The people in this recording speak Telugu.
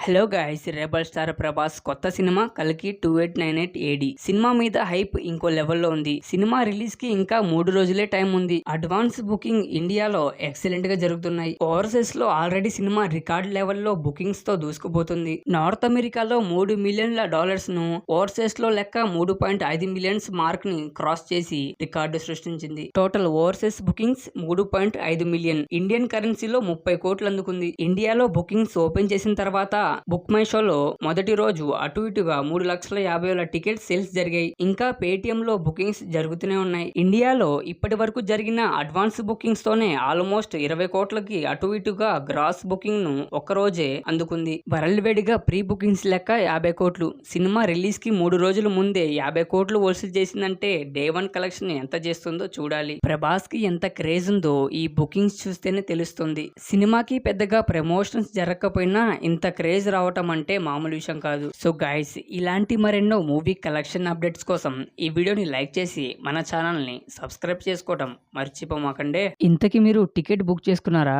Hello guys, rebel star Prabhas కొత్త సినిమా కల్కి 2898 ఏడి సినిమా మీద హైప్ ఇంకో లెవెల్లో ఉంది. సినిమా రిలీజ్ కి ఇంకా 3 రోజులే టైం ఉంది. అడ్వాన్స్ బుకింగ్ ఇండియాలో ఎక్సలెంట్ గా జరుగుతున్నాయి. ఓవర్సీస్ లో ఆల్రెడీ సినిమా రికార్డ్ లెవెల్లో బుకింగ్స్ తో దూసుకుపోతుంది. నార్త్ అమెరికాలో $3 మిలియన్ల ను, ఓవర్సీస్ లో లెక్క 3.5 మిలియన్స్ మార్క్ ని క్రాస్ చేసి రికార్డు సృష్టించింది. Total overseas bookings 3.5 million, Indian కరెన్సీలో 30 కోట్లు అందుకుంది. ఇండియాలో బుకింగ్స్ ఓపెన్ చేసిన తర్వాత బుక్ మై షోలో మొదటి రోజు అటు ఇటుగా 3,50,000 టికెట్ సేల్స్ జరిగాయి. ఇంకా పేటిఎం లో బుకింగ్స్ జరుగుతూనే ఉన్నాయి. ఇండియాలో ఇప్పటి వరకు జరిగిన అడ్వాన్స్ బుకింగ్స్ తోనే ఆల్మోస్ట్ 20 కోట్లకి అటు ఇటుగా గ్రాస్ బుకింగ్ ను ఒక్కరోజే అందుకుంది. వరల్డ్ వైడ్ గా ప్రీ బుకింగ్స్ లెక్క 50 కోట్లు. సినిమా రిలీజ్ కి 3 రోజుల ముందే 50 కోట్లు వసూలు చేసిందంటే డే 1 కలెక్షన్ ఎంత చేస్తుందో చూడాలి. ప్రభాస్ కి ఎంత క్రేజ్ ఉందో ఈ బుకింగ్స్ చూస్తేనే తెలుస్తుంది. సినిమాకి పెద్దగా ప్రమోషన్స్ జరగకపోయినా ఇంత క్రేజ్ రావటం అంటే మామూలు విషయం కాదు. సో గైస్, ఇలాంటి మరెన్నో మూవీ కలెక్షన్ అప్డేట్స్ కోసం ఈ వీడియోని లైక్ చేసి మన ఛానల్ ని సబ్స్క్రైబ్ చేసుకోవటం మర్చిపోమాకండి. ఇంతకీ మీరు టికెట్ బుక్ చేసుకున్నారా?